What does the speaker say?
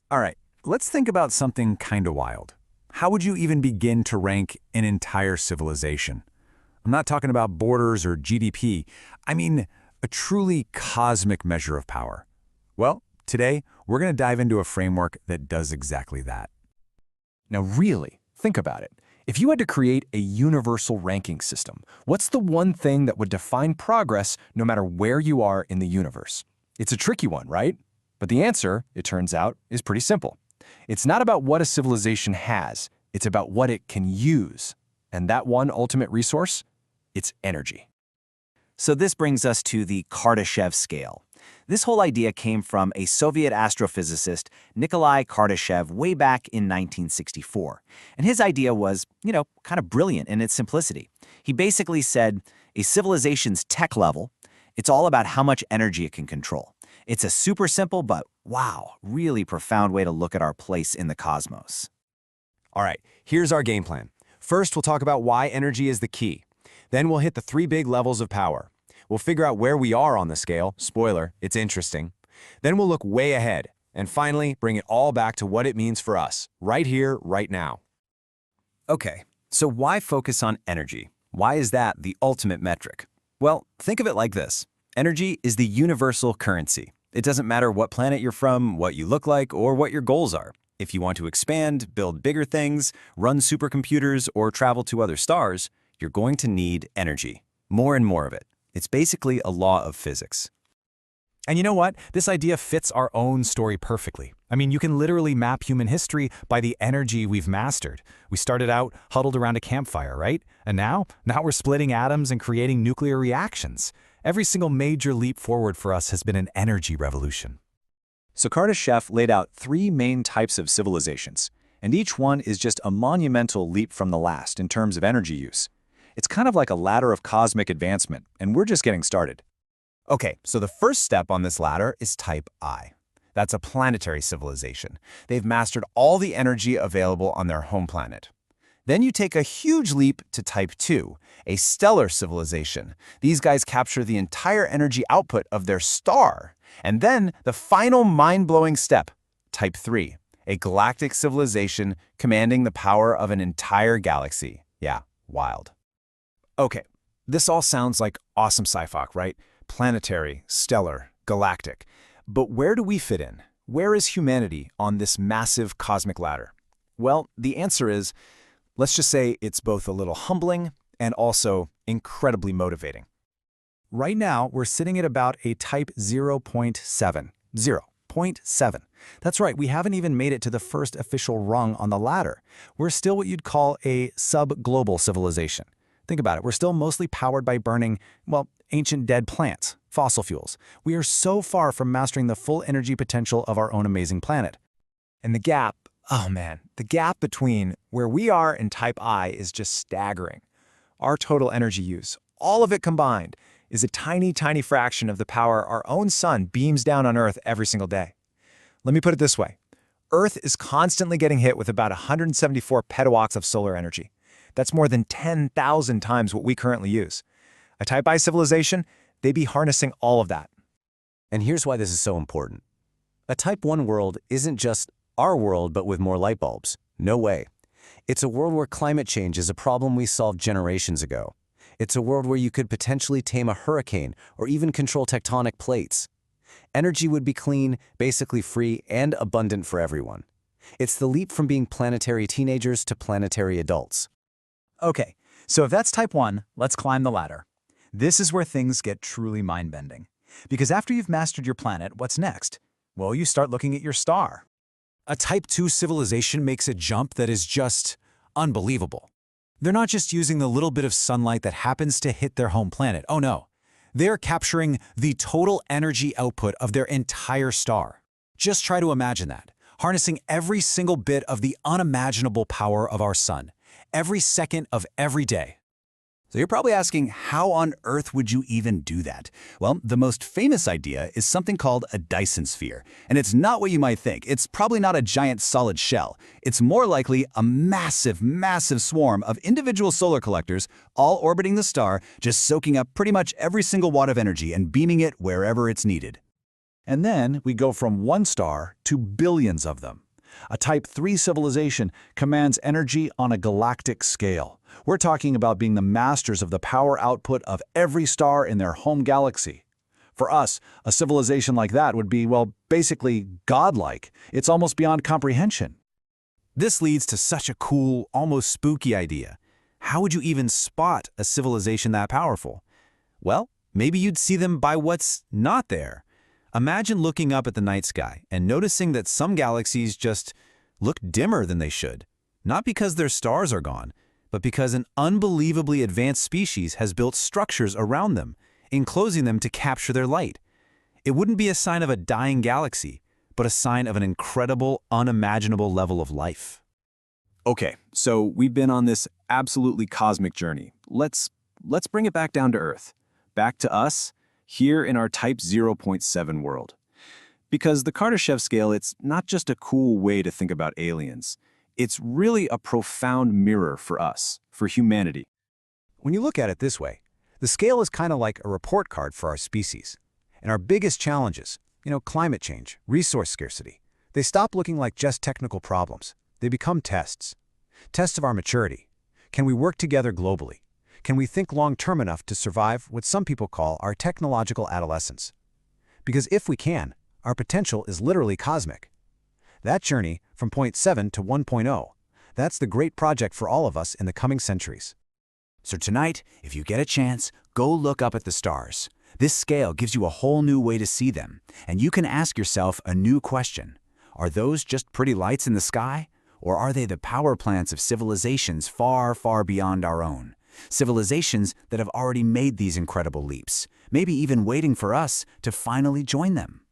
All right, let's think about something kinda wild. How would you even begin to rank an entire civilization? I'm not talking about borders or GDP. I mean, a truly cosmic measure of power. Well, today, we're going to dive into a framework that does exactly that. Now really, think about it. If you had to create a universal ranking system, what's the one thing that would define progress no matter where you are in the universe? It's a tricky one, right? But the answer, it turns out, is pretty simple. It's not about what a civilization has, it's about what it can use. And that one ultimate resource? It's energy. So this brings us to the Kardashev Scale. This whole idea came from a Soviet astrophysicist, Nikolai Kardashev, way back in 1964. And his idea was, kind of brilliant in its simplicity. He basically said, a civilization's tech level, it's all about how much energy it can control. It's a super simple but, wow, really profound way to look at our place in the cosmos. All right, here's our game plan. First, we'll talk about why energy is the key. Then we'll hit the 3 big levels of power. We'll figure out where we are on the scale. Spoiler, it's interesting. Then we'll look way ahead. And finally, bring it all back to what it means for us, right here, right now. Okay, so why focus on energy? Why is that the ultimate metric? Well, think of it like this. Energy is the universal currency. It doesn't matter what planet you're from, what you look like, or what your goals are. If you want to expand, build bigger things, run supercomputers, or travel to other stars, you're going to need energy. More and more of it. It's basically a law of physics. And you know what? This idea fits our own story perfectly. I mean, you can literally map human history by the energy we've mastered. We started out huddled around a campfire, right? And now we're splitting atoms and creating nuclear reactions. Every single major leap forward for us has been an energy revolution. So Kardashev laid out 3 main types of civilizations, and each one is just a monumental leap from the last in terms of energy use. It's kind of like a ladder of cosmic advancement, and we're just getting started. Okay, so the first step on this ladder is Type I. That's a planetary civilization. They've mastered all the energy available on their home planet. Then you take a huge leap to Type II, a stellar civilization. These guys capture the entire energy output of their star. And then the final mind-blowing step, Type III, a galactic civilization commanding the power of an entire galaxy. Yeah, wild. Okay, this all sounds like awesome sci-fi, right? Planetary, stellar, galactic. But where do we fit in? Where is humanity on this massive cosmic ladder? Well, the answer is, let's just say it's both a little humbling and also incredibly motivating. Right now, we're sitting at about a type 0.7. 0.7. That's right, we haven't even made it to the first official rung on the ladder. We're still what you'd call a sub-global civilization. Think about it, we're still mostly powered by burning, well, ancient dead plants, fossil fuels. We are so far from mastering the full energy potential of our own amazing planet. And the gap, oh man, the gap between where we are and Type I is just staggering. Our total energy use, all of it combined, is a tiny, tiny fraction of the power our own sun beams down on Earth every single day. Let me put it this way. Earth is constantly getting hit with about 174 petawatts of solar energy. That's more than 10,000 times what we currently use. A Type I civilization, they'd be harnessing all of that. And here's why this is so important. A Type I world isn't just our world, but with more light bulbs. No way. It's a world where climate change is a problem we solved generations ago. It's a world where you could potentially tame a hurricane or even control tectonic plates. Energy would be clean, basically free, and abundant for everyone. It's the leap from being planetary teenagers to planetary adults. Okay, so if that's Type I, let's climb the ladder. This is where things get truly mind-bending. Because after you've mastered your planet, what's next? Well, you start looking at your star. A Type II civilization makes a jump that is just unbelievable. They're not just using the little bit of sunlight that happens to hit their home planet. Oh no, they're capturing the total energy output of their entire star. Just try to imagine that, harnessing every single bit of the unimaginable power of our sun, every second of every day. So you're probably asking, how on earth would you even do that? Well, the most famous idea is something called a Dyson Sphere. And it's not what you might think. It's probably not a giant solid shell. It's more likely a massive, massive swarm of individual solar collectors all orbiting the star, just soaking up pretty much every single watt of energy and beaming it wherever it's needed. And then we go from one star to billions of them. A Type 3 civilization commands energy on a galactic scale. We're talking about being the masters of the power output of every star in their home galaxy. For us, a civilization like that would be, well, basically godlike. It's almost beyond comprehension. This leads to such a cool, almost spooky idea. How would you even spot a civilization that powerful? Well, maybe you'd see them by what's not there. Imagine looking up at the night sky and noticing that some galaxies just look dimmer than they should. Not because their stars are gone, but because an unbelievably advanced species has built structures around them, enclosing them to capture their light. It wouldn't be a sign of a dying galaxy, but a sign of an incredible, unimaginable level of life. Okay, so we've been on this absolutely cosmic journey. Let's bring it back down to Earth. Back to us, here in our Type 0.7 world. Because the Kardashev scale, it's not just a cool way to think about aliens. It's really a profound mirror for us, for humanity. When you look at it this way, the scale is kind of like a report card for our species. And our biggest challenges, climate change, resource scarcity, they stop looking like just technical problems. They become tests. Tests of our maturity. Can we work together globally? Can we think long-term enough to survive what some people call our technological adolescence? Because if we can, our potential is literally cosmic. That journey from point 7 to 1.0, that's the great project for all of us in the coming centuries. So tonight, if you get a chance, go look up at the stars. This scale gives you a whole new way to see them, and you can ask yourself a new question. Are those just pretty lights in the sky? Or are they the power plants of civilizations far, far beyond our own? Civilizations that have already made these incredible leaps, maybe even waiting for us to finally join them.